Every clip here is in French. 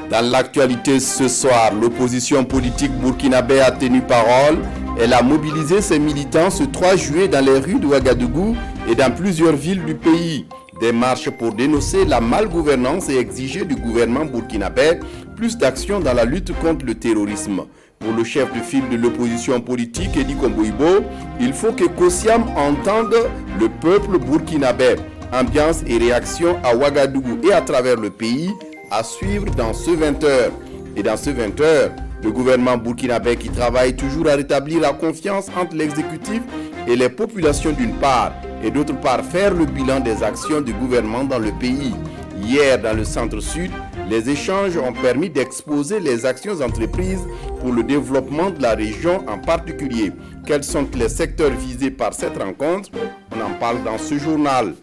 Dans l'actualité ce soir, l'opposition politique burkinabé a tenu parole. Elle a mobilisé ses militants ce 3 juillet dans les rues de Ouagadougou et dans plusieurs villes du pays. Des marches pour dénoncer la malgouvernance et exiger du gouvernement burkinabé plus d'action dans la lutte contre le terrorisme. Pour le chef de file de l'opposition politique, Edi Komboibo, il faut que Kosiam entende le peuple burkinabé. Ambiance et réaction à Ouagadougou et à travers le pays à suivre dans ce 20h. Et dans ce 20h, le gouvernement burkinabé qui travaille toujours à rétablir la confiance entre l'exécutif et les populations d'une part, et d'autre part faire le bilan des actions du gouvernement dans le pays. Hier, dans le centre-sud, les échanges ont permis d'exposer les actions entreprises pour le développement de la région en particulier. Quels sont les secteurs visés par cette rencontre? On en parle dans ce journal.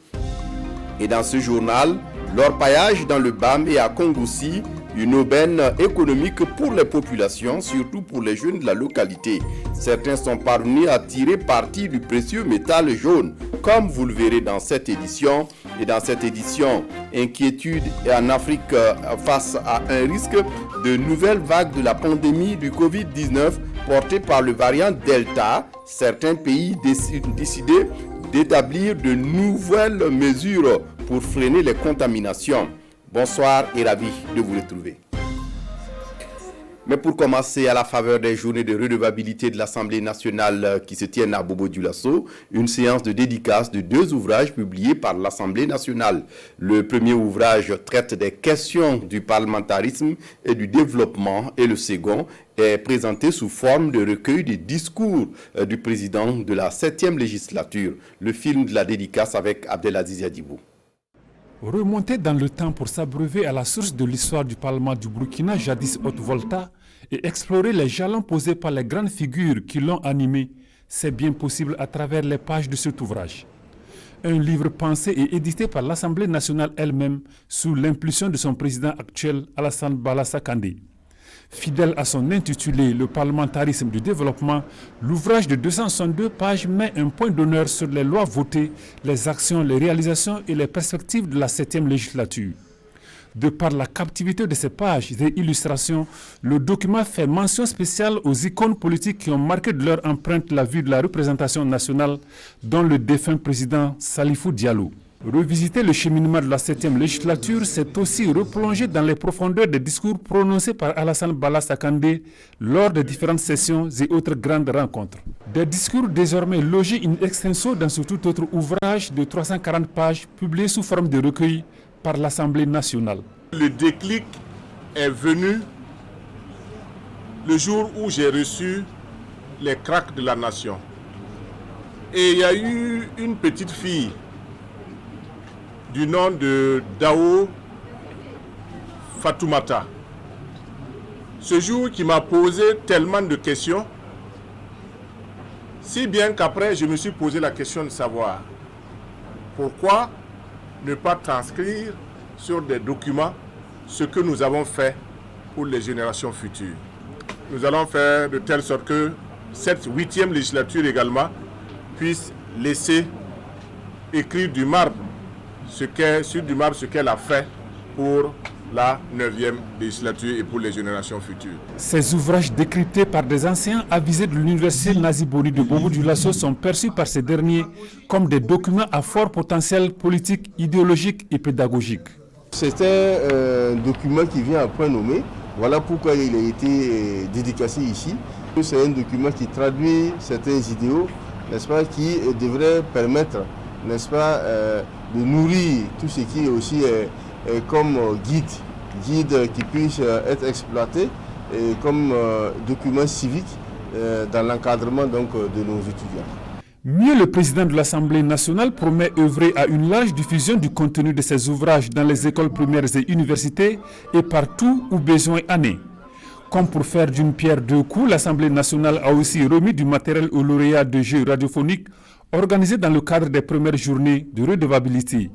Et dans ce journal, l'orpaillage dans le BAM et à Kongoussi, une aubaine économique pour les populations, surtout pour les jeunes de la localité. Certains sont parvenus à tirer parti du précieux métal jaune, comme vous le verrez dans cette édition. Et dans cette édition, inquiétude en Afrique face à un risque de nouvelle vague de la pandémie du Covid-19 portée par le variant Delta. Certains pays décidé d'établir de nouvelles mesures pour freiner les contaminations. Bonsoir et ravi de vous retrouver. Mais pour commencer, à la faveur des journées de redevabilité de l'Assemblée nationale qui se tiennent à Bobo-Dioulasso, une séance de dédicace de 2 ouvrages publiés par l'Assemblée nationale. Le premier ouvrage traite des questions du parlementarisme et du développement et le second est présenté sous forme de recueil des discours du président de la 7e législature. Le film de la dédicace avec Abdelaziz Yadibou. Remonter dans le temps pour s'abreuver à la source de l'histoire du Parlement du Burkina, jadis Haute-Volta, et explorer les jalons posés par les grandes figures qui l'ont animé, c'est bien possible à travers les pages de cet ouvrage. Un livre pensé et édité par l'Assemblée nationale elle-même sous l'impulsion de son président actuel, Alassane Balassa Kandé. Fidèle à son intitulé « Le parlementarisme du développement », l'ouvrage de 262 pages met un point d'honneur sur les lois votées, les actions, les réalisations et les perspectives de la 7e législature. De par la captivité de ces pages et illustrations, le document fait mention spéciale aux icônes politiques qui ont marqué de leur empreinte la vie de la représentation nationale, dont le défunt président Salifou Diallo. Revisiter le cheminement de la 7e législature, c'est aussi replonger dans les profondeurs des discours prononcés par Alassane Balassa Kandé lors des différentes sessions et autres grandes rencontres. Des discours désormais logés in extenso dans ce tout autre ouvrage de 340 pages publié sous forme de recueil par l'Assemblée nationale. Le déclic est venu le jour où j'ai reçu les cracks de la nation. Et il y a eu une petite fille du nom de Dao Fatoumata. Ce jour qui m'a posé tellement de questions, si bien qu'après je me suis posé la question de savoir pourquoi ne pas transcrire sur des documents ce que nous avons fait pour les générations futures. Nous allons faire de telle sorte que cette 8e législature également puisse laisser écrire du marbre ce qu'elle a fait pour la 9e législature et pour les générations futures. Ces ouvrages décryptés par des anciens avisés de l'université Nazi Boni de Bobo-Dioulasso sont perçus par ces derniers comme des documents à fort potentiel politique, idéologique et pédagogique. C'est un document qui vient à point nommé. Voilà pourquoi il a été dédicacé ici. C'est un document qui traduit certains idéaux, n'est-ce pas, qui devrait permettre, n'est-ce pas, de nourrir tout ce qui est aussi comme guide qui puisse être exploité et comme document civique dans l'encadrement donc de nos étudiants. Mieux, le président de l'Assemblée nationale promet œuvrer à une large diffusion du contenu de ces ouvrages dans les écoles primaires et universités et partout où besoin en est. Comme pour faire d'une pierre deux coups, l'Assemblée nationale a aussi remis du matériel aux lauréats de jeux radiophoniques organisés dans le cadre des premières journées de redevabilité.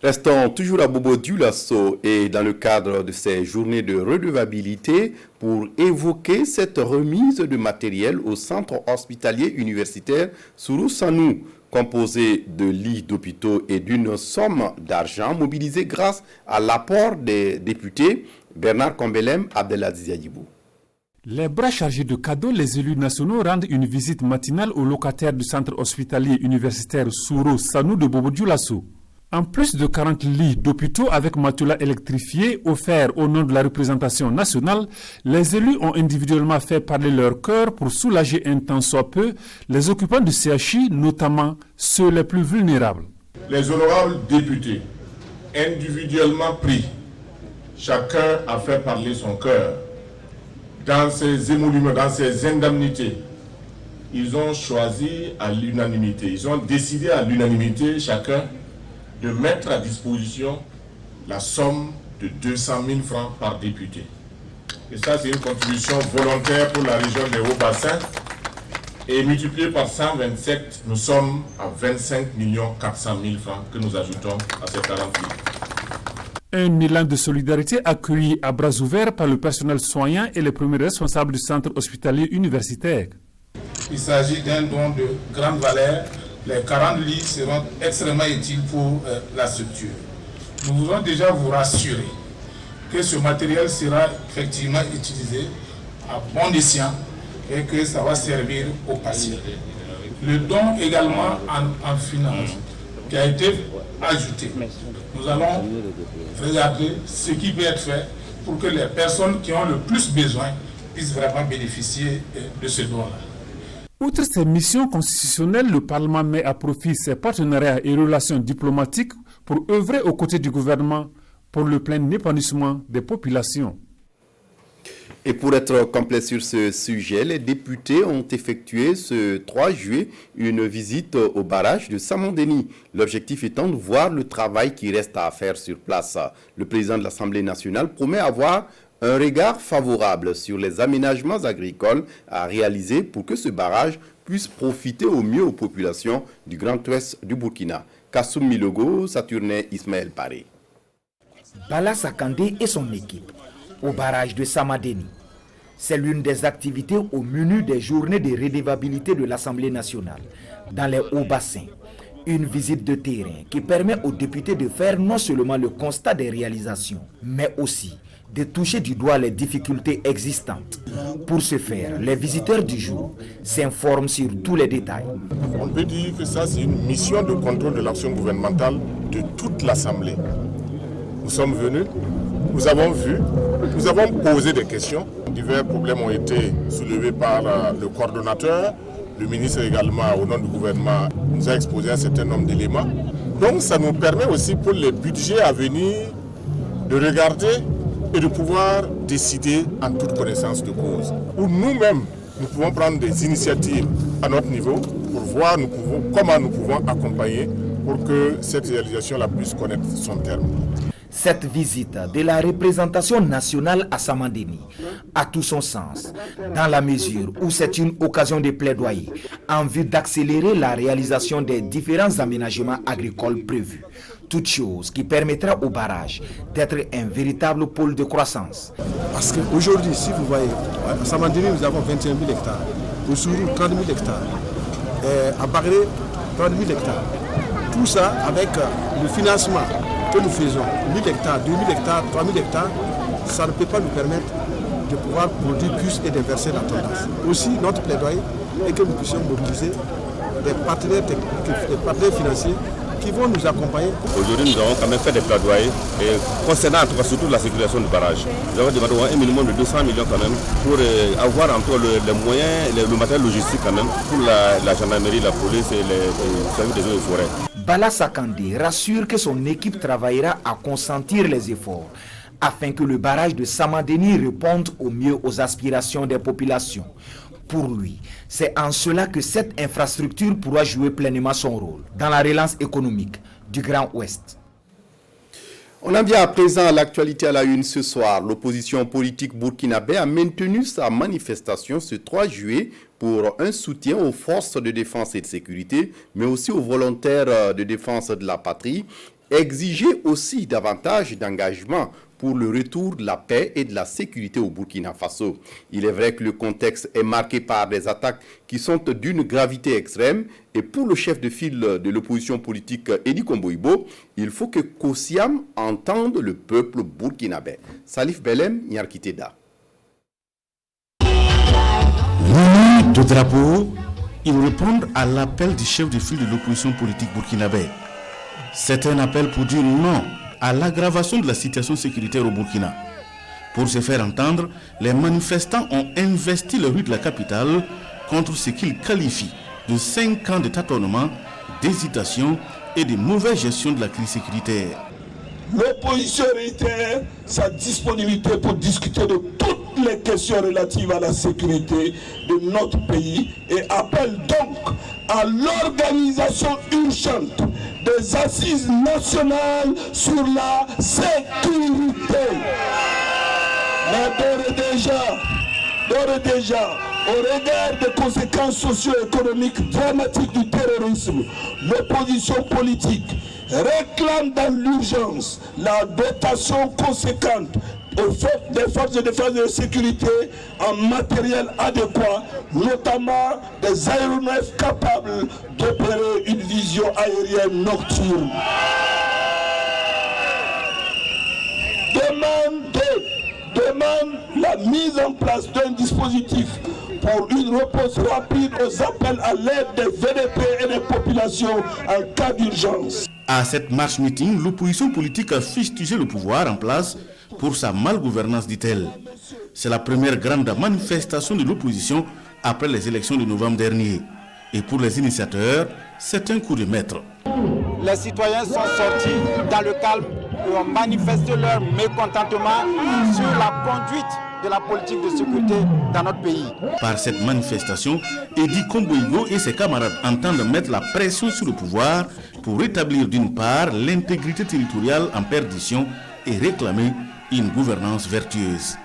Restons toujours à Bobo-Dioulasso et dans le cadre de ces journées de redevabilité pour évoquer cette remise de matériel au centre hospitalier universitaire Sourou Sanou. composé de lits d'hôpitaux et d'une somme d'argent mobilisée grâce à l'apport des députés Bernard Combelem, Abdelaziz Yadibou. Les bras chargés de cadeaux, les élus nationaux rendent une visite matinale aux locataires du centre hospitalier universitaire Souro Sanou de Bobo-Dioulasso. En plus de 40 lits d'hôpitaux avec matelas électrifiés offerts au nom de la représentation nationale, les élus ont individuellement fait parler leur cœur pour soulager un tant soit peu les occupants du CHI, notamment ceux les plus vulnérables. Les honorables députés, individuellement pris, chacun a fait parler son cœur. Dans ces émoluments, dans ces indemnités, ils ont choisi à l'unanimité, ils ont décidé à l'unanimité chacun de mettre à disposition la somme de 200 000 francs par député. Et ça, c'est une contribution volontaire pour la région des Hauts-Bassins. Et multiplié par 127, nous sommes à 25 400 000 francs que nous ajoutons à ces 40 000. Un élan de solidarité accueilli à bras ouverts par le personnel soignant et les premiers responsables du centre hospitalier universitaire. Il s'agit d'un don de grande valeur. Les 40 lits seront extrêmement utiles pour la structure. Nous voulons déjà vous rassurer que ce matériel sera effectivement utilisé à bon escient et que ça va servir aux patients. Le don également en finance qui a été ajouté. Nous allons regarder ce qui peut être fait pour que les personnes qui ont le plus besoin puissent vraiment bénéficier de ce don-là. Outre ses missions constitutionnelles, le Parlement met à profit ses partenariats et relations diplomatiques pour œuvrer aux côtés du gouvernement pour le plein épanouissement des populations. Et pour être complet sur ce sujet, les députés ont effectué ce 3 juillet une visite au barrage de Samandeni. L'objectif étant de voir le travail qui reste à faire sur place. Le président de l'Assemblée nationale promet avoir un regard favorable sur les aménagements agricoles à réaliser pour que ce barrage puisse profiter au mieux aux populations du Grand Ouest du Burkina. Kassoum Milogo, Saturnin Ismaël Paré. Bala Sakandé et son équipe au barrage de Samadeni. C'est l'une des activités au menu des journées de redevabilité de l'Assemblée nationale dans les hauts bassins. Une visite de terrain qui permet aux députés de faire non seulement le constat des réalisations, mais aussi de toucher du doigt les difficultés existantes. Pour ce faire, les visiteurs du jour s'informent sur tous les détails. On peut dire que ça, c'est une mission de contrôle de l'action gouvernementale de toute l'Assemblée. Nous sommes venus, nous avons vu, nous avons posé des questions. Divers problèmes ont été soulevés par le coordonnateur. Le ministre également, au nom du gouvernement, nous a exposé un certain nombre d'éléments. Donc ça nous permet aussi pour les budgets à venir de regarder et de pouvoir décider en toute connaissance de cause. Où nous-mêmes, nous pouvons prendre des initiatives à notre niveau pour voir comment nous pouvons accompagner pour que cette réalisation-là puisse connaître son terme. Cette visite de la représentation nationale à Samandeni a tout son sens, dans la mesure où c'est une occasion de plaidoyer en vue d'accélérer la réalisation des différents aménagements agricoles prévus. Toute chose qui permettra au barrage d'être un véritable pôle de croissance. Parce qu'aujourd'hui, si vous voyez, à Samandeni, nous avons 21 000 hectares, au Sourou, 30 000 hectares, à Bagré, 30 000 hectares. Tout ça avec le financement que nous faisons, 1000 hectares, 2000 hectares, 3000 hectares, ça ne peut pas nous permettre de pouvoir produire plus et d'inverser la tendance. Aussi, notre plaidoyer est que nous puissions mobiliser des partenaires techniques, des partenaires financiers qui vont nous accompagner. Aujourd'hui, nous avons quand même fait des plaidoyers concernant en tout cas surtout la sécurisation du barrage. Nous avons demandé un minimum de 200 millions quand même pour avoir en tout cas les moyens, le matériel logistique quand même pour la gendarmerie, la police et les services des eaux et forêts. Bala Sakandé rassure que son équipe travaillera à consentir les efforts afin que le barrage de Samandeni réponde au mieux aux aspirations des populations. Pour lui, c'est en cela que cette infrastructure pourra jouer pleinement son rôle dans la relance économique du Grand Ouest. On en vient à présent à l'actualité à la une ce soir. L'opposition politique burkinabé a maintenu sa manifestation ce 3 juillet pour un soutien aux forces de défense et de sécurité, mais aussi aux volontaires de défense de la patrie. Exiger aussi davantage d'engagement pour le retour de la paix et de la sécurité au Burkina Faso. Il est vrai que le contexte est marqué par des attaques qui sont d'une gravité extrême et pour le chef de file de l'opposition politique Edi Komboibo, il faut que Kosiam entende le peuple burkinabé. Salif Belem, Nyarkiteda. Munis de drapeau, ils répondent à l'appel du chef de file de l'opposition politique burkinabé. C'est un appel pour dire non à l'aggravation de la situation sécuritaire au Burkina. Pour se faire entendre, les manifestants ont investi les rues de la capitale contre ce qu'ils qualifient de 5 ans de tâtonnement, d'hésitation et de mauvaise gestion de la crise sécuritaire. L'opposition réitère sa disponibilité pour discuter de toutes les questions relatives à la sécurité de notre pays et appelle donc à l'organisation urgente des assises nationales sur la sécurité. Mais d'ores et déjà, au regard des conséquences socio-économiques dramatiques du terrorisme, l'opposition politique réclame dans l'urgence la dotation conséquente des forces de défense et de sécurité en matériel adéquat, notamment des aéronefs capables d'opérer une vision aérienne nocturne. Demande la mise en place d'un dispositif pour une réponse rapide aux appels à l'aide des VDP et des populations en cas d'urgence. À cette marche meeting, l'opposition politique a fustigé le pouvoir en place pour sa malgouvernance, dit-elle. C'est la première grande manifestation de l'opposition après les élections de novembre dernier. Et pour les initiateurs, c'est un coup de maître. Les citoyens sont sortis dans le calme et ont manifesté leur mécontentement sur la conduite de la politique de sécurité dans notre pays. Par cette manifestation, Edi Komboibo et ses camarades entendent mettre la pression sur le pouvoir pour rétablir d'une part l'intégrité territoriale en perdition et réclamer une gouvernance vertueuse.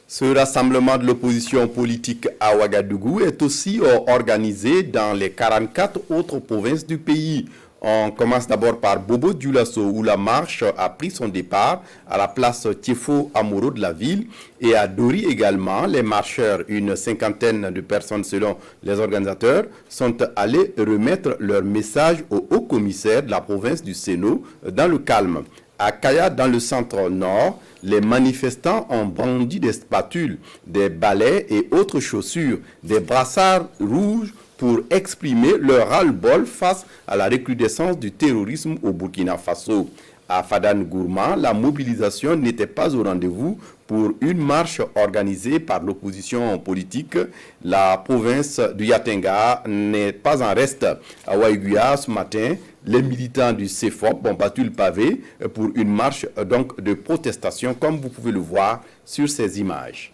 Ce rassemblement de l'opposition politique à Ouagadougou est aussi organisé dans les 44 autres provinces du pays. On commence d'abord par Bobo Dioulasso où la marche a pris son départ à la place Tiefo Amoro de la ville et à Dori également. Les marcheurs, une cinquantaine de personnes selon les organisateurs, sont allés remettre leur message au haut commissaire de la province du Séno dans le calme. À Kaya, dans le centre nord, les manifestants ont brandi des spatules, des balais et autres chaussures, des brassards rouges pour exprimer leur ras-le-bol face à la recrudescence du terrorisme au Burkina Faso. À Fadane Gourma, la mobilisation n'était pas au rendez-vous pour une marche organisée par l'opposition politique. La province du Yatenga n'est pas en reste. À Waïguya, ce matin, les militants du CFOP ont battu le pavé pour une marche donc de protestation, comme vous pouvez le voir sur ces images.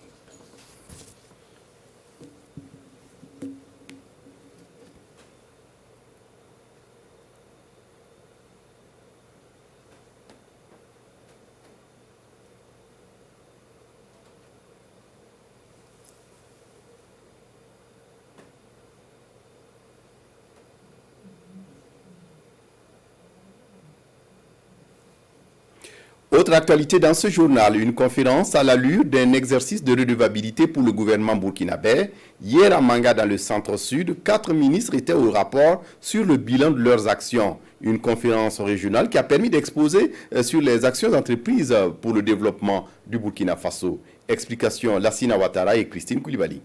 Autre actualité dans ce journal, une conférence à l'allure d'un exercice de redevabilité pour le gouvernement burkinabé. Hier à Manga, dans le centre-sud, 4 ministres étaient au rapport sur le bilan de leurs actions. Une conférence régionale qui a permis d'exposer sur les actions entreprises pour le développement du Burkina Faso. Explication Lassina Ouattara et Christine Koulibaly.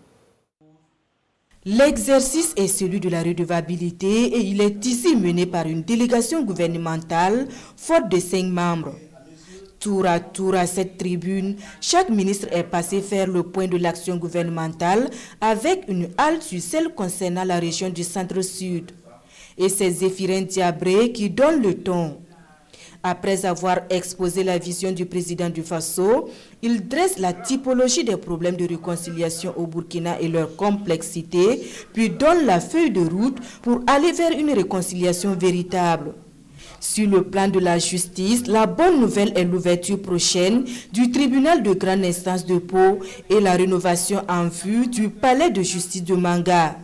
L'exercice est celui de la redevabilité et il est ici mené par une délégation gouvernementale forte de 5 membres. Tour à cette tribune, chaque ministre est passé faire le point de l'action gouvernementale avec une halte sur celle concernant la région du centre-sud. Et c'est Zéphirin Diabré qui donne le ton. Après avoir exposé la vision du président du Faso, il dresse la typologie des problèmes de réconciliation au Burkina et leur complexité, puis donne la feuille de route pour aller vers une réconciliation véritable. Sur le plan de la justice, la bonne nouvelle est l'ouverture prochaine du tribunal de grande instance de Pau et la rénovation en vue du palais de justice de Manga.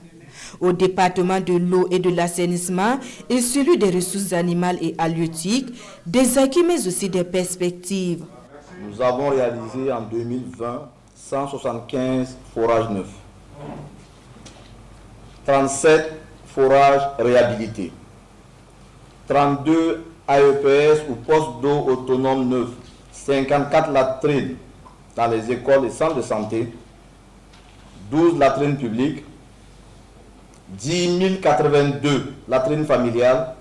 Au département de l'eau et de l'assainissement et celui des ressources animales et halieutiques, des acquis mais aussi des perspectives. Nous avons réalisé en 2020 175 forages neufs, 37 forages réhabilités, 32 AEPS ou postes d'eau autonomes neufs, 54 latrines dans les écoles et centres de santé, 12 latrines publiques, 10 082 latrines familiales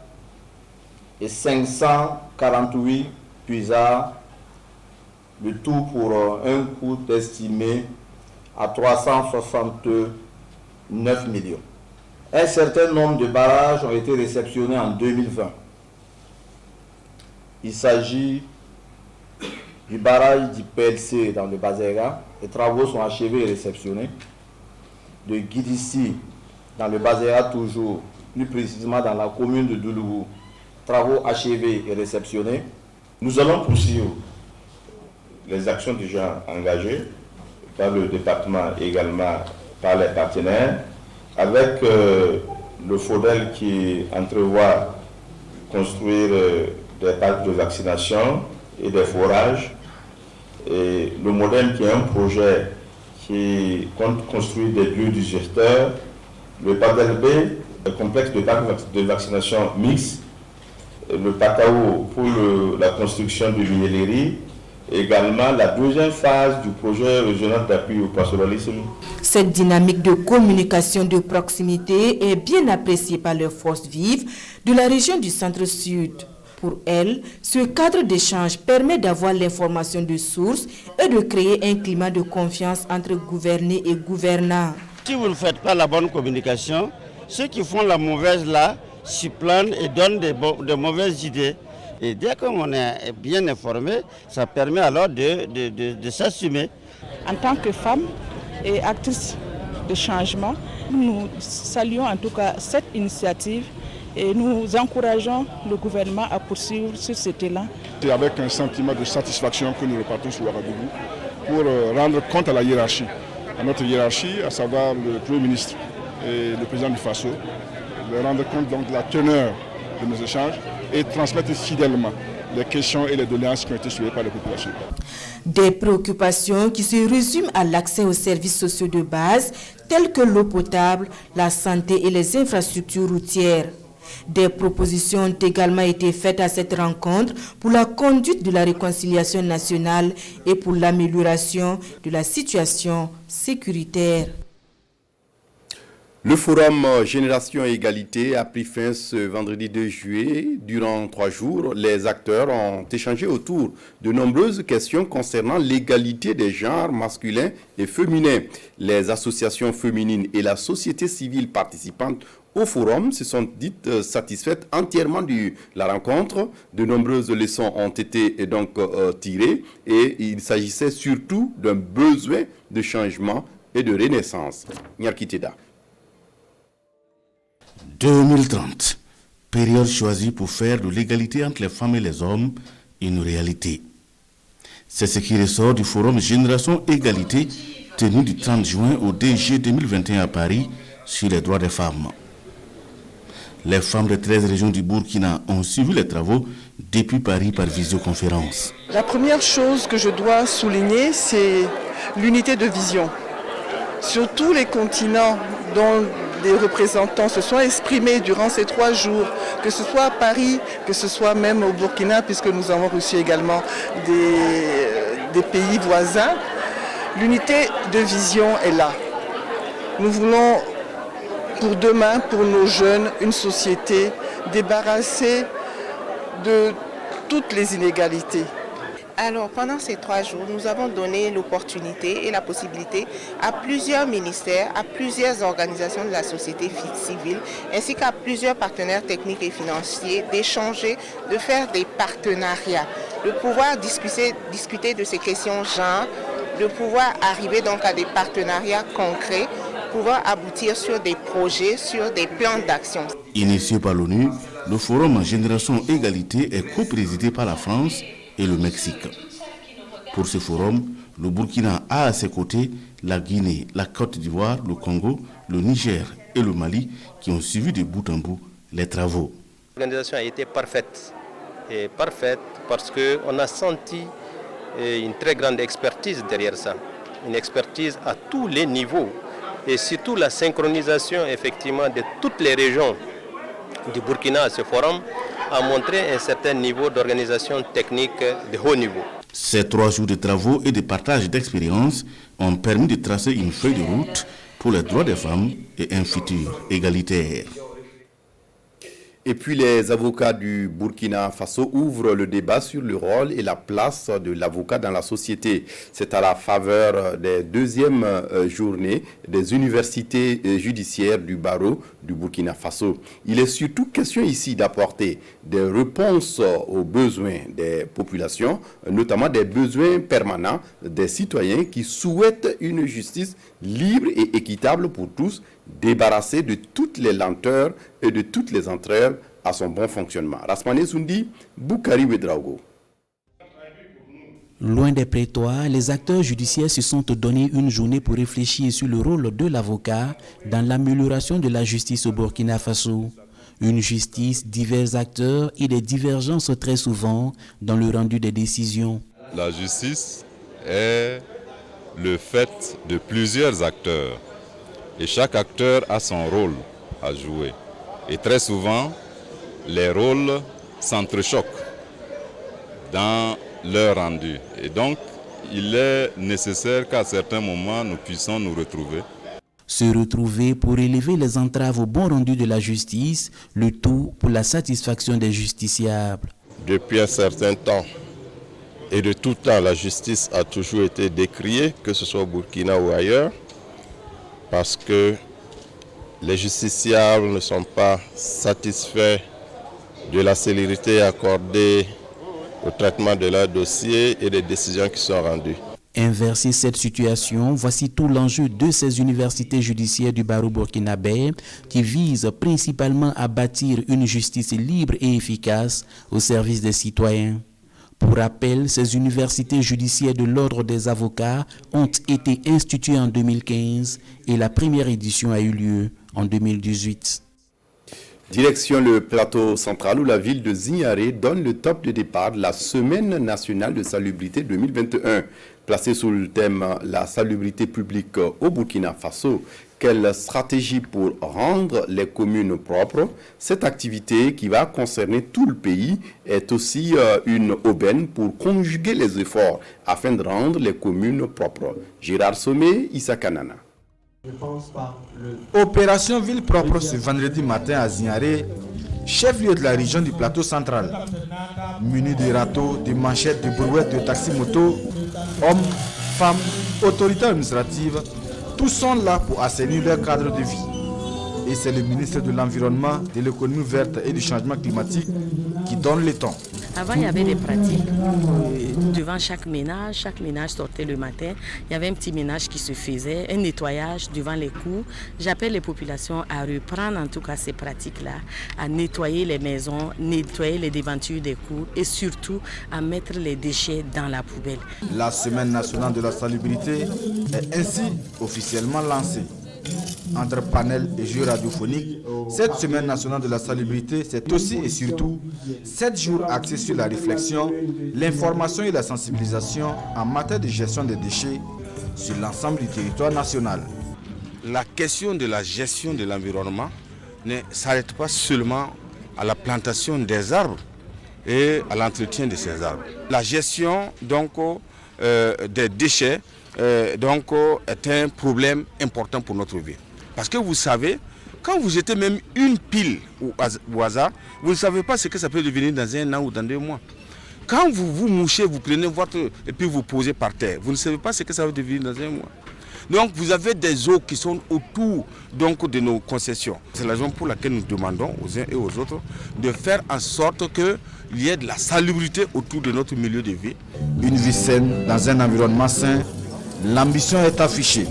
et 548 puisards, le tout pour un coût estimé à 369 millions. Un certain nombre de barrages ont été réceptionnés en 2020. Il s'agit du barrage du PLC dans le Bazéga. Les travaux sont achevés et réceptionnés. De Guidissi dans le Bazéga toujours, plus précisément dans la commune de Doulougou. Travaux achevés et réceptionnés. Nous allons poursuivre les actions déjà engagées par le département et également par les partenaires, avec le FODEL qui entrevoit construire des parcs de vaccination et des forages, et le MODEM qui est un projet qui compte construire des biodigesteurs, le PADLB, le complexe de parcs de vaccination mixte, le PACAO pour la construction de minerie, également la deuxième phase du projet régional d'appui au pastoralisme. Cette dynamique de communication de proximité est bien appréciée par les forces vives de la région du Centre-Sud. Pour elles, ce cadre d'échange permet d'avoir l'information de source et de créer un climat de confiance entre gouvernés et gouvernants. Si vous ne faites pas la bonne communication, ceux qui font la mauvaise là supplantent et donnent de mauvaises idées. Et dès qu'on est bien informé, ça permet alors de s'assumer. En tant que femme et actrice de changement, nous saluons en tout cas cette initiative et nous encourageons le gouvernement à poursuivre sur cet élan. C'est avec un sentiment de satisfaction que nous repartons sur Ouagadougou pour rendre compte à la hiérarchie, à notre hiérarchie, à savoir le Premier ministre et le président du FASO, de rendre compte donc de la teneur de nos échanges et transmettre fidèlement les questions et les doléances qui ont été soulevées par la population. Des préoccupations qui se résument à l'accès aux services sociaux de base tels que l'eau potable, la santé et les infrastructures routières. Des propositions ont également été faites à cette rencontre pour la conduite de la réconciliation nationale et pour l'amélioration de la situation sécuritaire. Le forum Génération et Égalité a pris fin ce vendredi 2 juillet. Durant 3 jours, les acteurs ont échangé autour de nombreuses questions concernant l'égalité des genres masculins et féminins. Les associations féminines et la société civile participantes au forum se sont dites satisfaites entièrement de la rencontre. De nombreuses leçons ont été donc tirées et il s'agissait surtout d'un besoin de changement et de renaissance. Nyarkiteda. 2030, période choisie pour faire de l'égalité entre les femmes et les hommes une réalité. C'est ce qui ressort du forum Génération Égalité tenu du 30 juin au 2 juillet 2021 à Paris sur les droits des femmes. Les femmes des 13 régions du Burkina ont suivi les travaux depuis Paris par visioconférence. La première chose que je dois souligner, c'est l'unité de vision. Sur tous les continents dont des représentants se sont exprimés durant ces 3 jours, que ce soit à Paris, que ce soit même au Burkina, puisque nous avons reçu également des pays voisins, l'unité de vision est là. Nous voulons pour demain, pour nos jeunes, une société débarrassée de toutes les inégalités. Alors, pendant ces 3 jours, nous avons donné l'opportunité et la possibilité à plusieurs ministères, à plusieurs organisations de la société civile, ainsi qu'à plusieurs partenaires techniques et financiers d'échanger, de faire des partenariats, de pouvoir discuter de ces questions genre, de pouvoir arriver donc à des partenariats concrets, pouvoir aboutir sur des projets, sur des plans d'action. Initié par l'ONU, le forum en Génération Égalité est co-présidé par la France et le Mexique. Pour ce forum, le Burkina a à ses côtés la Guinée, la Côte d'Ivoire, le Congo, le Niger et le Mali qui ont suivi de bout en bout les travaux. L'organisation a été parfaite. Et parfaite parce qu'on a senti une très grande expertise derrière ça. Une expertise à tous les niveaux. Et surtout la synchronisation effectivement de toutes les régions du Burkina à ce forum a montré un certain niveau d'organisation technique de haut niveau. Ces 3 jours de travaux et de partage d'expériences ont permis de tracer une feuille de route pour les droits des femmes et un futur égalitaire. Et puis les avocats du Burkina Faso ouvrent le débat sur le rôle et la place de l'avocat dans la société. C'est à la faveur des 2e journées des universités judiciaires du barreau du Burkina Faso. Il est surtout question ici d'apporter des réponses aux besoins des populations, notamment des besoins permanents des citoyens qui souhaitent une justice libre et équitable pour tous, débarrassée de toutes les lenteurs et de toutes les entraves à son bon fonctionnement. Rasmane Soundi, Boukari Ouedraogo. Loin des prétoires, les acteurs judiciaires se sont donné une journée pour réfléchir sur le rôle de l'avocat dans l'amélioration de la justice au Burkina Faso. Une justice, divers acteurs et des divergences très souvent dans le rendu des décisions. La justice est le fait de plusieurs acteurs. Et chaque acteur a son rôle à jouer. Et très souvent, les rôles s'entrechoquent dans leur rendu. Et donc, il est nécessaire qu'à certains moments, nous puissions nous retrouver. Se retrouver pour élever les entraves au bon rendu de la justice, le tout pour la satisfaction des justiciables. Depuis un certain temps, et de tout temps, la justice a toujours été décriée, que ce soit au Burkina ou ailleurs, parce que les justiciables ne sont pas satisfaits de la célérité accordée au traitement de leurs dossiers et des décisions qui sont rendues. Inverser cette situation, voici tout l'enjeu de ces universités judiciaires du barreau burkinabé qui visent principalement à bâtir une justice libre et efficace au service des citoyens. Pour rappel, ces universités judiciaires de l'ordre des avocats ont été instituées en 2015 et la première édition a eu lieu en 2018. Direction le plateau central où la ville de Zignaré donne le top de départ de la Semaine nationale de salubrité 2021. Placée sous le thème « La salubrité publique au Burkina Faso », quelle stratégie pour rendre les communes propres? Cette activité qui va concerner tout le pays est aussi une aubaine pour conjuguer les efforts afin de rendre les communes propres. Gérard Sommet, Issa Kanana. Opération Ville propre ce vendredi matin à Zignaré, chef-lieu de la région du plateau central. Munis de râteaux, de manchettes, de brouettes, de taxi-moto, hommes, femmes, autorités administratives, tous sont là pour assainir leur cadre de vie. Et c'est le ministre de l'Environnement, de l'économie verte et du changement climatique qui donne le ton. Avant, il y avait des pratiques. Devant chaque ménage sortait le matin. Il y avait un petit ménage qui se faisait, un nettoyage devant les cours. J'appelle les populations à reprendre en tout cas ces pratiques-là, à nettoyer les maisons, nettoyer les devantures des cours et surtout à mettre les déchets dans la poubelle. La Semaine nationale de la salubrité est ainsi officiellement lancée. Entre panels et jeux radiophoniques, cette Semaine nationale de la salubrité, c'est aussi et surtout 7 jours axés sur la réflexion, l'information et la sensibilisation en matière de gestion des déchets sur l'ensemble du territoire national. La question de la gestion de l'environnement ne s'arrête pas seulement à la plantation des arbres et à l'entretien de ces arbres. La gestion donc, des déchets est un problème important pour notre vie. Parce que vous savez, quand vous jetez même une pile au hasard, vous ne savez pas ce que ça peut devenir dans 1 an ou dans 2 mois. Quand vous vous mouchez, vous prenez votre et puis vous posez par terre, vous ne savez pas ce que ça va devenir dans 1 mois. Donc vous avez des eaux qui sont autour de nos concessions. C'est la raison pour laquelle nous demandons aux uns et aux autres de faire en sorte qu'il y ait de la salubrité autour de notre milieu de vie. Une vie saine dans un environnement sain, l'ambition est affichée.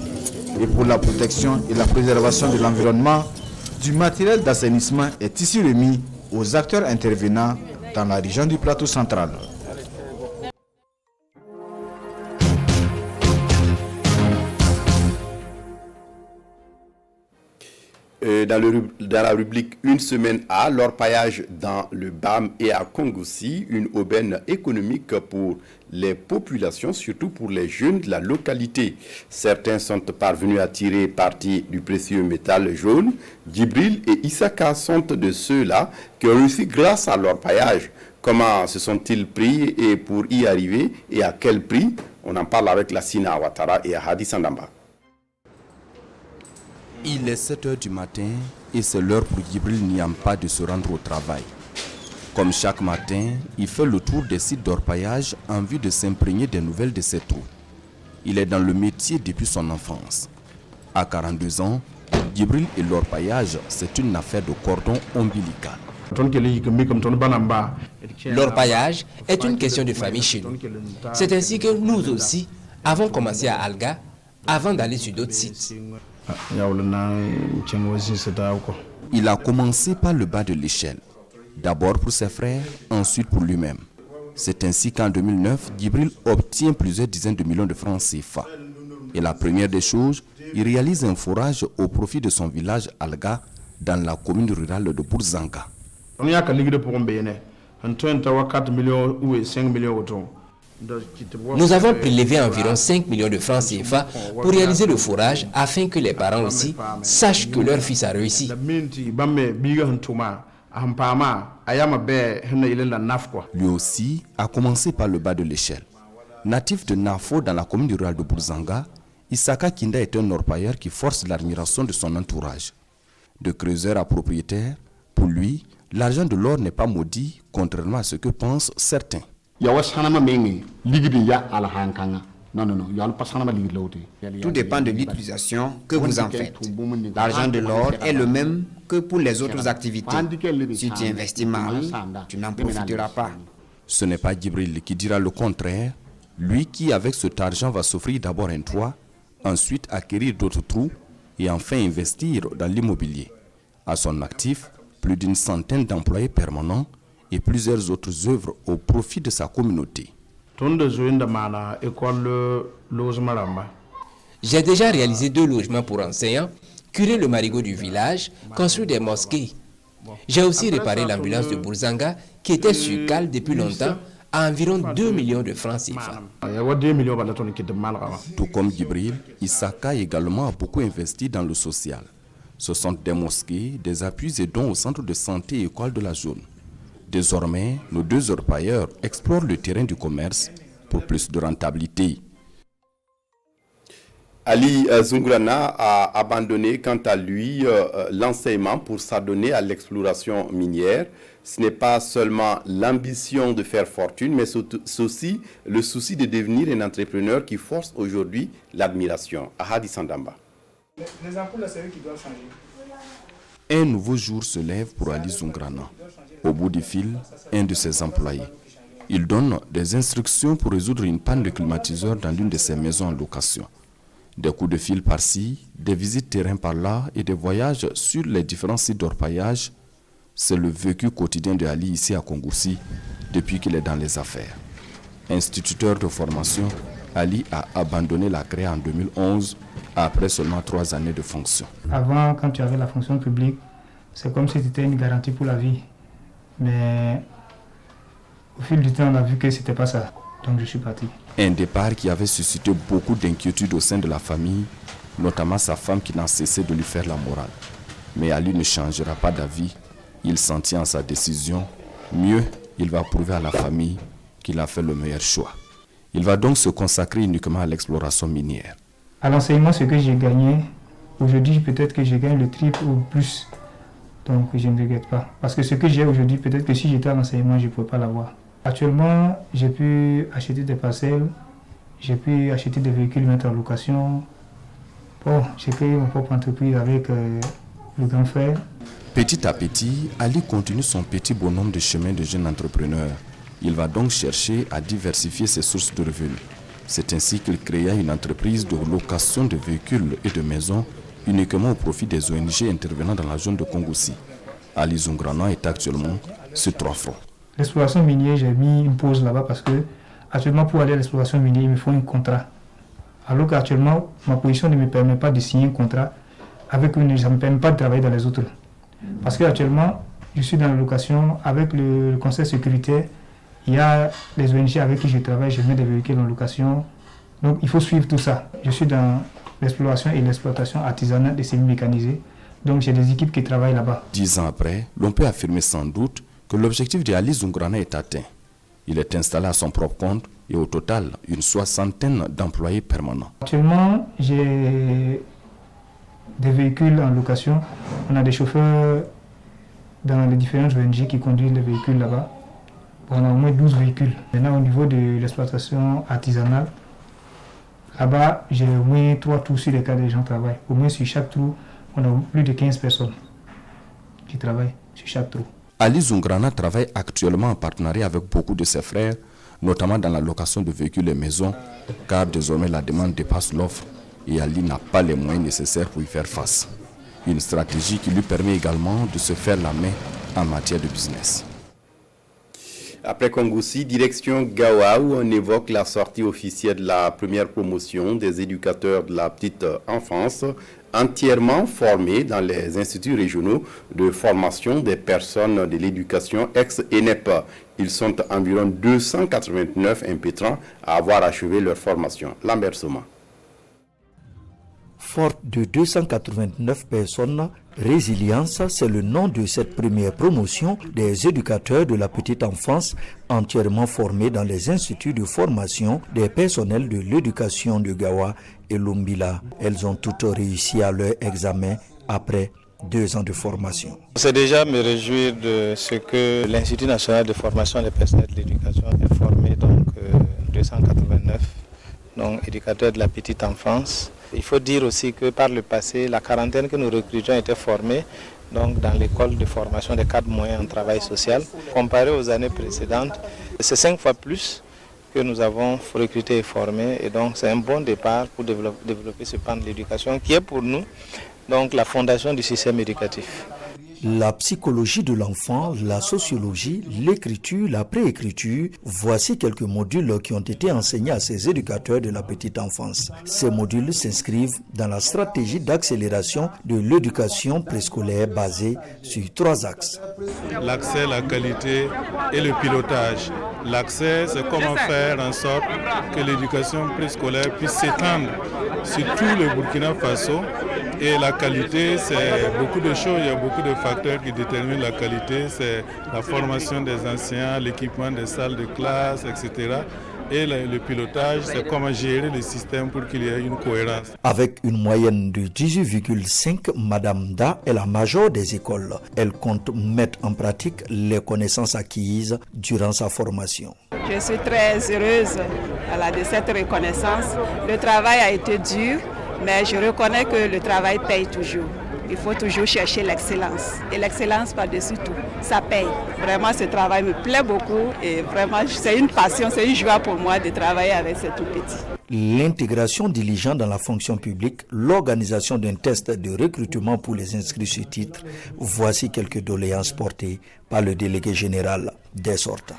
Et pour la protection et la préservation de l'environnement, du matériel d'assainissement est ici remis aux acteurs intervenants dans la région du plateau central. dans la rubrique Une semaine à l'orpaillage dans le BAM et à Kongoussi, une aubaine économique pour les populations, surtout pour les jeunes de la localité. Certains sont parvenus à tirer parti du précieux métal jaune. Djibril et Issaka sont de ceux-là qui ont réussi grâce à l'orpaillage. Comment se sont-ils pris et pour y arriver et à quel prix? On en parle avec Lassina Ouattara et Hadi Sandamba. Il est 7 h du matin et c'est l'heure pour Djibril Niampa de se rendre au travail. Comme chaque matin, il fait le tour des sites d'orpaillage en vue de s'imprégner des nouvelles de ses trous. Il est dans le métier depuis son enfance. À 42 ans, Djibril et l'orpaillage, c'est une affaire de cordon ombilical. L'orpaillage est une question de famille chez nous. C'est ainsi que nous aussi avons commencé à Alga avant d'aller sur d'autres sites. Il a commencé par le bas de l'échelle. D'abord pour ses frères, ensuite pour lui-même. C'est ainsi qu'en 2009, Djibril obtient plusieurs dizaines de millions de francs CFA. Et la première des choses, il réalise un forage au profit de son village Alga dans la commune rurale de Bourzanga. Nous avons prélevé environ 5 millions de francs CFA pour réaliser le forage afin que les parents aussi sachent que leur fils a réussi. Lui aussi a commencé par le bas de l'échelle. Natif de Nafo dans la commune rurale de Bourzanga, Issaka Kinda est un orpailleur qui force l'admiration de son entourage. De creuseur à propriétaire, pour lui, l'argent de l'or n'est pas maudit, contrairement à ce que pensent certains. Tout dépend de l'utilisation que vous en faites. L'argent de l'or est le même que pour les autres activités. Si tu investis mal, tu n'en profiteras pas. Ce n'est pas Djibril qui dira le contraire. Lui qui, avec cet argent, va s'offrir d'abord un toit, ensuite acquérir d'autres trous et enfin investir dans l'immobilier. À son actif, plus d'une centaine d'employés permanents et plusieurs autres œuvres au profit de sa communauté. J'ai déjà réalisé 2 logements pour enseignants, curé le marigot du village, construit des mosquées. J'ai aussi réparé l'ambulance de Bourzanga qui était sur cale depuis longtemps à environ 2 millions de francs CFA. Tout comme Djibril, Issaka également a beaucoup investi dans le social. Ce sont des mosquées, des appuis et dons au centre de santé et école de la zone. Désormais, nos 2 orpailleurs explorent le terrain du commerce pour plus de rentabilité. Ali Zungrana a abandonné quant à lui l'enseignement pour s'adonner à l'exploration minière. Ce n'est pas seulement l'ambition de faire fortune, mais c'est aussi le souci de devenir un entrepreneur qui force aujourd'hui l'admiration. Ahadi Sandamba. Les ampoules, c'est eux qui doivent changer. Un nouveau jour se lève pour Ali Zungrana. Au bout du fil, un de ses employés. Il donne des instructions pour résoudre une panne de climatiseur dans l'une de ses maisons en location. Des coups de fil par-ci, des visites terrain par-là et des voyages sur les différents sites d'orpaillage. C'est le vécu quotidien de Ali ici à Kongoussi depuis qu'il est dans les affaires. Instituteur de formation, Ali a abandonné la CREA en 2011 après seulement 3 années de fonction. Avant, quand tu avais la fonction publique, c'est comme si c'était une garantie pour la vie. Mais au fil du temps, on a vu que ce n'était pas ça. Donc je suis parti. Un départ qui avait suscité beaucoup d'inquiétudes au sein de la famille, notamment sa femme qui n'a cessé de lui faire la morale. Mais Ali ne changera pas d'avis. Il s'en tient à sa décision. Mieux, il va prouver à la famille qu'il a fait le meilleur choix. Il va donc se consacrer uniquement à l'exploration minière. À l'enseignement, ce que j'ai gagné, aujourd'hui peut-être que je gagne le triple ou plus. Donc je ne regrette pas. Parce que ce que j'ai aujourd'hui, peut-être que si j'étais à l'enseignement, je ne pourrais pas l'avoir. Actuellement, j'ai pu acheter des parcelles, j'ai pu acheter des véhicules, mettre en location. Bon, j'ai créé mon propre entreprise avec le grand frère. Petit à petit, Ali continue son petit bonhomme de chemin de jeune entrepreneur. Il va donc chercher à diversifier ses sources de revenus. C'est ainsi qu'il créa une entreprise de location de véhicules et de maisons uniquement au profit des ONG intervenant dans la zone de Kongoussi. Ali Zungrana est actuellement sur 3 fronts. L'exploration minière, j'ai mis une pause là-bas parce que actuellement pour aller à l'exploration minière, il me faut un contrat. Alors qu'actuellement, ma position ne me permet pas de signer un contrat. avec eux, ça ne me permet pas de travailler dans les autres. Parce qu'actuellement, je suis dans la location avec le conseil sécuritaire. Il y a les ONG avec qui je travaille, je mets des véhicules en location. Donc il faut suivre tout ça. Je suis dans l'exploration et l'exploitation artisanale des semi-mécanisés. Donc j'ai des équipes qui travaillent là-bas. 10 ans après, l'on peut affirmer sans doute que l'objectif de Ali Zoungrana est atteint. Il est installé à son propre compte et au total, une soixantaine d'employés permanents. Actuellement, j'ai des véhicules en location. On a des chauffeurs dans les différentes ONG qui conduisent les véhicules là-bas. On a au moins 12 véhicules. Maintenant, au niveau de l'exploitation artisanale, là-bas, j'ai au moins 3 trous sur lesquels les gens travaillent. Au moins sur chaque trou, on a plus de 15 personnes qui travaillent sur chaque trou. Ali Zoungrana travaille actuellement en partenariat avec beaucoup de ses frères, notamment dans la location de véhicules et maisons, car désormais la demande dépasse l'offre et Ali n'a pas les moyens nécessaires pour y faire face. Une stratégie qui lui permet également de se faire la main en matière de business. Après Kongoussi, direction Gawa, où on évoque la sortie officielle de la première promotion des éducateurs de la petite enfance, entièrement formés dans les instituts régionaux de formation des personnes de l'éducation ex-ENEP. Ils sont environ 289 impétrants à avoir achevé leur formation. Lambert Soma. Forte de 289 personnes, Résilience, c'est le nom de cette première promotion des éducateurs de la petite enfance entièrement formés dans les instituts de formation des personnels de l'éducation de Gawa et Lumbila. Elles ont toutes réussi à leur examen après 2 ans de formation. C'est déjà me réjouir de ce que l'Institut national de formation des personnels de l'éducation a formé, donc 289 donc, éducateurs de la petite enfance. Il faut dire aussi que par le passé, la quarantaine que nous recrutions était formée donc, dans l'école de formation des cadres moyens en travail social. Comparé aux années précédentes, c'est 5 fois plus que nous avons recruté et formé. Et donc c'est un bon départ pour développer ce pan de l'éducation qui est pour nous donc, la fondation du système éducatif. La psychologie de l'enfant, la sociologie, l'écriture, la préécriture, voici quelques modules qui ont été enseignés à ces éducateurs de la petite enfance. Ces modules s'inscrivent dans la stratégie d'accélération de l'éducation préscolaire basée sur 3 axes. L'accès, la qualité et le pilotage. L'accès, c'est comment faire en sorte que l'éducation préscolaire puisse s'étendre sur tout le Burkina Faso. Et la qualité, c'est beaucoup de choses, il y a beaucoup de facteurs qui déterminent la qualité, c'est la formation des enseignants, l'équipement des salles de classe, etc. Et le pilotage, c'est comment gérer le système pour qu'il y ait une cohérence. Avec une moyenne de 18,5, Madame Da est la major des écoles. Elle compte mettre en pratique les connaissances acquises durant sa formation. Je suis très heureuse de cette reconnaissance. Le travail a été dur, mais je reconnais que le travail paye toujours. Il faut toujours chercher l'excellence. Et l'excellence par-dessus tout, ça paye. Vraiment, ce travail me plaît beaucoup et vraiment, c'est une passion, c'est une joie pour moi de travailler avec ces tout-petits. L'intégration diligente dans la fonction publique, l'organisation d'un test de recrutement pour les inscrits sur titre, voici quelques doléances portées par le délégué général des sortants.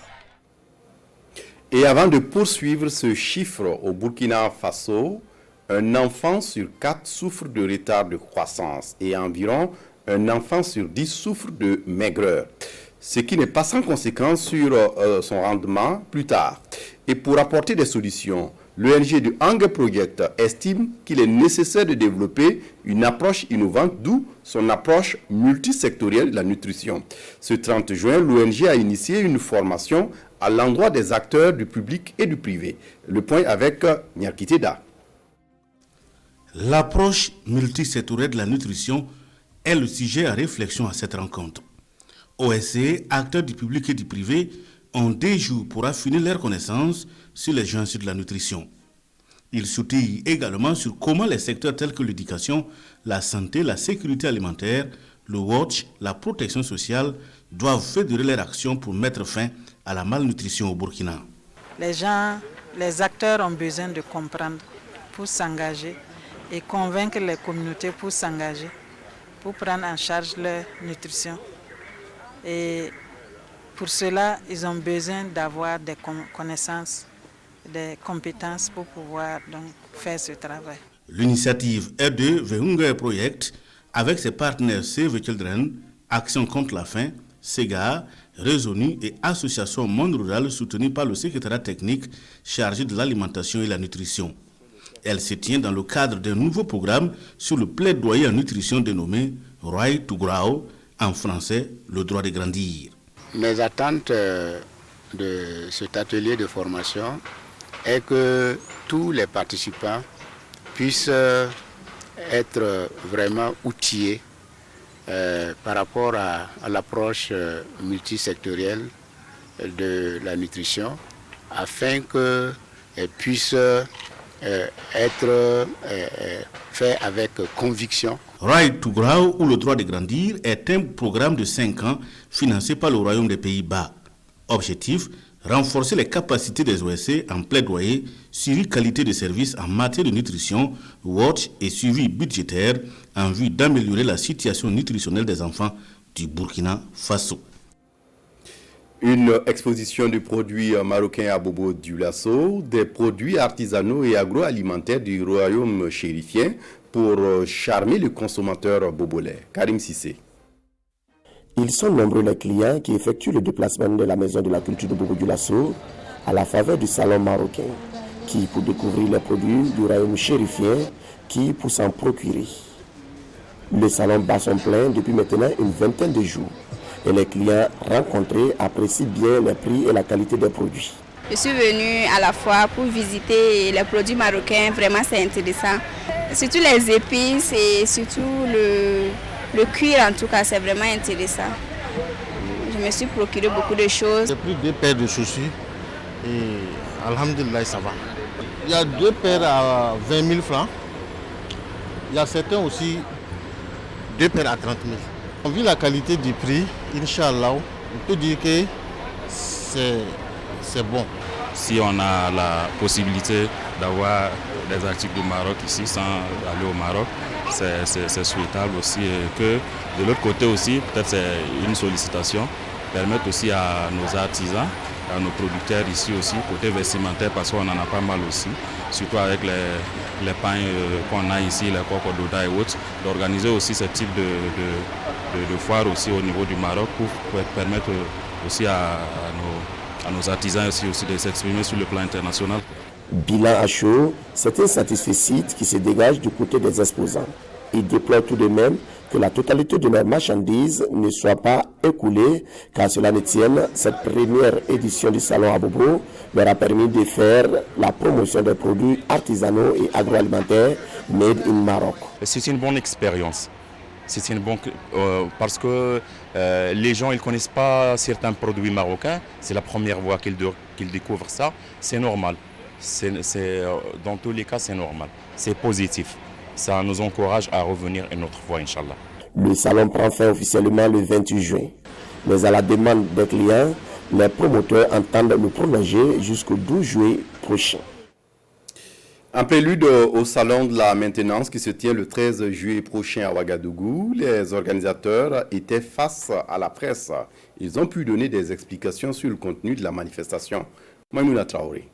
Et avant de poursuivre ce chiffre au Burkina Faso, un enfant sur 4 souffre de retard de croissance et environ un enfant sur 10 souffre de maigreur, ce qui n'est pas sans conséquence sur son rendement plus tard. Et pour apporter des solutions, l'ONG du Hunger Project estime qu'il est nécessaire de développer une approche innovante, d'où son approche multisectorielle de la nutrition. Ce 30 juin, l'ONG a initié une formation à l'endroit des acteurs du public et du privé. Le point avec Nyarkiteda. L'approche multisectorielle de la nutrition est le sujet à réflexion à cette rencontre. OSC, acteurs du public et du privé, ont des jours pour affiner leurs connaissances sur les enjeux de la nutrition. Ils s'outillent également sur comment les secteurs tels que l'éducation, la santé, la sécurité alimentaire, le WASH, la protection sociale doivent fédérer leurs actions pour mettre fin à la malnutrition au Burkina. Les acteurs ont besoin de comprendre pour s'engager et convaincre les communautés pour s'engager, pour prendre en charge leur nutrition. Et pour cela, ils ont besoin d'avoir des connaissances, des compétences pour pouvoir donc faire ce travail. L'initiative R2 The Hunger Project avec ses partenaires Save the Children, Action contre la faim, SEGA, Résonu et Association Monde Rural soutenue par le secrétariat technique chargé de l'alimentation et la nutrition. Elle se tient dans le cadre d'un nouveau programme sur le plaidoyer en nutrition dénommé Right to Grow, en français, le droit de grandir. Mes attentes de cet atelier de formation est que tous les participants puissent être vraiment outillés par rapport à l'approche multisectorielle de la nutrition afin qu'elle puisse être fait avec conviction. Right to Grow ou le droit de grandir est un programme de 5 ans financé par le Royaume des Pays-Bas. Objectif, renforcer les capacités des OSC en plaidoyer, suivi qualité de service en matière de nutrition, watch et suivi budgétaire en vue d'améliorer la situation nutritionnelle des enfants du Burkina Faso. Une exposition de produits marocains à Bobo-Dioulasso, des produits artisanaux et agroalimentaires du royaume chérifien pour charmer le consommateur bobolais. Karim Sissé. Ils sont nombreux les clients qui effectuent le déplacement de la Maison de la Culture de Bobo-Dioulasso à la faveur du salon marocain, qui pour découvrir les produits du royaume chérifien, qui pour s'en procurer. Le salon bat son plein depuis maintenant une vingtaine de jours. Et les clients rencontrés apprécient bien les prix et la qualité des produits. Je suis venue à la fois pour visiter les produits marocains, vraiment c'est intéressant. Surtout les épices et surtout le cuir en tout cas, c'est vraiment intéressant. Je me suis procuré beaucoup de choses. J'ai pris 2 paires de chaussures et alhamdulillah ça va. Il y a 2 paires à 20 000 francs. Il y a certains aussi 2 paires à 30 000. Vu la qualité du prix, Inch'Allah, on peut dire que c'est bon. Si on a la possibilité d'avoir des articles du Maroc ici sans aller au Maroc, c'est souhaitable aussi. Et que de l'autre côté aussi, peut-être c'est une sollicitation, permettre aussi à nos artisans, à nos producteurs ici aussi, côté vestimentaire, parce qu'on en a pas mal aussi, surtout avec les pains qu'on a ici, les cocododa et autres, d'organiser aussi ce type de foire aussi au niveau du Maroc pour permettre aussi à nos artisans aussi de s'exprimer sur le plan international. Bilan à chaud, c'est un satisfait qui se dégage du côté des exposants. Ils déplorent tout de même que la totalité de leurs marchandises ne soit pas écoulée, car cela ne tienne, cette première édition du salon à Bobo leur a permis de faire la promotion des produits artisanaux et agroalimentaires made in Maroc. C'est une bonne expérience. C'est une bonne parce que les gens ils connaissent pas certains produits marocains. C'est la première fois qu'ils découvrent ça. C'est normal. Dans tous les cas, c'est normal. C'est positif. Ça nous encourage à revenir une autre fois, Inch'Allah. Le salon prend fin officiellement le 28 juin. Mais à la demande des clients, les promoteurs entendent le prolonger jusqu'au 12 juillet prochain. En prélude au salon de la maintenance qui se tient le 13 juillet prochain à Ouagadougou, les organisateurs étaient face à la presse. Ils ont pu donner des explications sur le contenu de la manifestation. Maïmouna Traoré.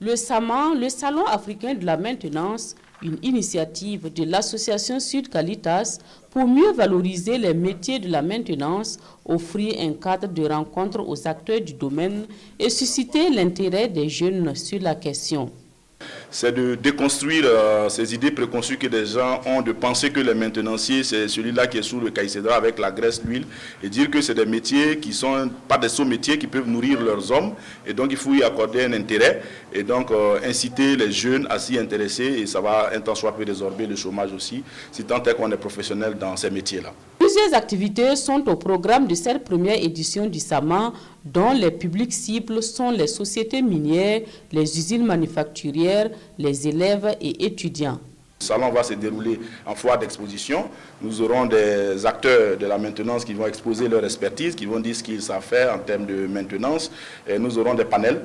Le SAMAN, le Salon africain de la maintenance, une initiative de l'association Sud Qualitas pour mieux valoriser les métiers de la maintenance, offrir un cadre de rencontre aux acteurs du domaine et susciter l'intérêt des jeunes sur la question. C'est de déconstruire ces idées préconçues que des gens ont de penser que les maintenanciers, c'est celui-là qui est sous le caïcédra avec la graisse, l'huile, et dire que c'est des métiers qui sont pas des sous-métiers qui peuvent nourrir leurs hommes, et donc il faut y accorder un intérêt, et donc inciter les jeunes à s'y intéresser, et ça va un temps soit peu résorber le chômage aussi, si tant est qu'on est professionnel dans ces métiers-là. Plusieurs activités sont au programme de cette première édition du SAMAN, dont les publics cibles sont les sociétés minières, les usines manufacturières, les élèves et étudiants. Le salon va se dérouler en foire d'exposition. Nous aurons des acteurs de la maintenance qui vont exposer leur expertise, qui vont dire ce qu'ils savent faire en termes de maintenance. Et nous aurons des panels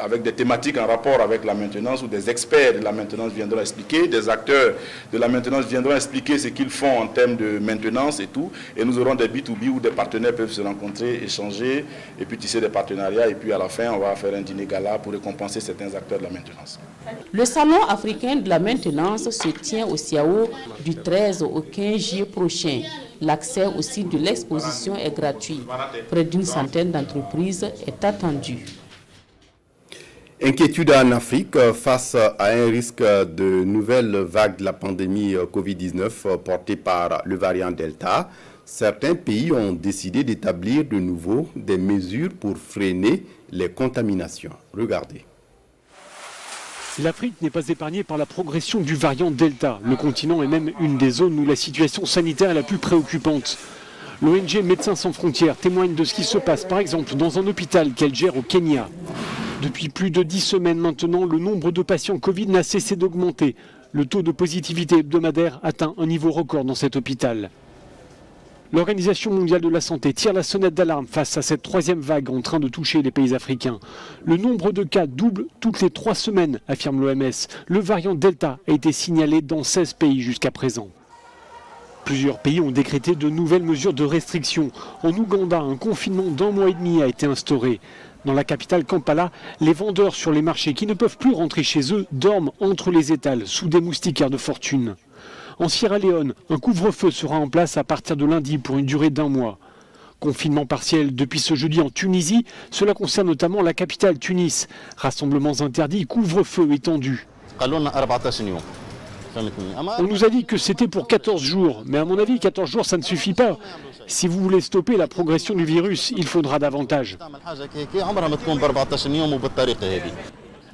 avec des thématiques en rapport avec la maintenance où des experts de la maintenance viendront expliquer, des acteurs de la maintenance viendront expliquer ce qu'ils font en termes de maintenance et tout. Et nous aurons des B2B où des partenaires peuvent se rencontrer, échanger et puis tisser des partenariats. Et puis à la fin, on va faire un dîner gala pour récompenser certains acteurs de la maintenance. Le salon africain de la maintenance conférence se tient au CIAO du 13 au 15 juillet prochain. L'accès au site de l'exposition est gratuit. Près d'une centaine d'entreprises est attendu. Inquiétude en Afrique face à un risque de nouvelle vague de la pandémie Covid-19 portée par le variant Delta. Certains pays ont décidé d'établir de nouveau des mesures pour freiner les contaminations. Regardez. L'Afrique n'est pas épargnée par la progression du variant Delta. Le continent est même une des zones où la situation sanitaire est la plus préoccupante. L'ONG Médecins sans frontières témoigne de ce qui se passe, par exemple, dans un hôpital qu'elle gère au Kenya. Depuis plus de 10 semaines maintenant, le nombre de patients Covid n'a cessé d'augmenter. Le taux de positivité hebdomadaire atteint un niveau record dans cet hôpital. L'Organisation mondiale de la santé tire la sonnette d'alarme face à cette troisième vague en train de toucher les pays africains. Le nombre de cas double toutes les 3 semaines, affirme l'OMS. Le variant Delta a été signalé dans 16 pays jusqu'à présent. Plusieurs pays ont décrété de nouvelles mesures de restriction. En Ouganda, un confinement d'1 mois et demi a été instauré. Dans la capitale Kampala, les vendeurs sur les marchés qui ne peuvent plus rentrer chez eux dorment entre les étals sous des moustiquaires de fortune. En Sierra Leone, un couvre-feu sera en place à partir de lundi pour une durée d'1 mois. Confinement partiel depuis ce jeudi en Tunisie, cela concerne notamment la capitale Tunis. Rassemblements interdits, couvre-feu étendu. On nous a dit que c'était pour 14 jours, mais à mon avis 14 jours ça ne suffit pas. Si vous voulez stopper la progression du virus, il faudra davantage.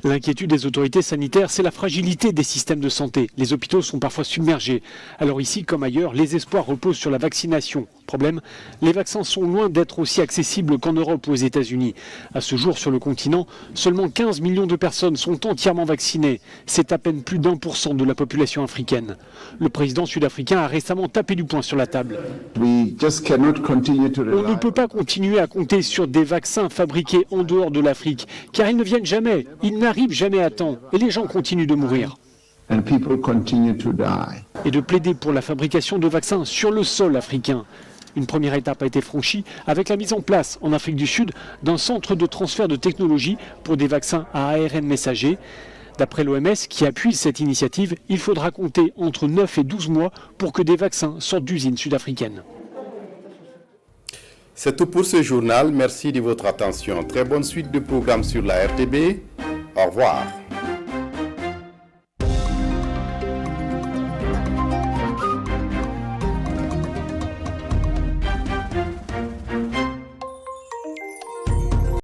L'inquiétude des autorités sanitaires, c'est la fragilité des systèmes de santé. Les hôpitaux sont parfois submergés. Alors ici, comme ailleurs, les espoirs reposent sur la vaccination. Problème, les vaccins sont loin d'être aussi accessibles qu'en Europe ou aux États-Unis. À ce jour, sur le continent, seulement 15 millions de personnes sont entièrement vaccinées. C'est à peine plus d'1% de la population africaine. Le président sud-africain a récemment tapé du poing sur la table. On ne peut pas continuer à compter sur des vaccins fabriqués en dehors de l'Afrique, car ils ne viennent jamais, ils n'arrivent jamais à temps, et les gens continuent de mourir. Et de plaider pour la fabrication de vaccins sur le sol africain. Une première étape a été franchie avec la mise en place en Afrique du Sud d'un centre de transfert de technologie pour des vaccins à ARN messager. D'après l'OMS, qui appuie cette initiative, il faudra compter entre 9 et 12 mois pour que des vaccins sortent d'usines sud-africaines. C'est tout pour ce journal. Merci de votre attention. Très bonne suite de programmes sur la RTB. Au revoir.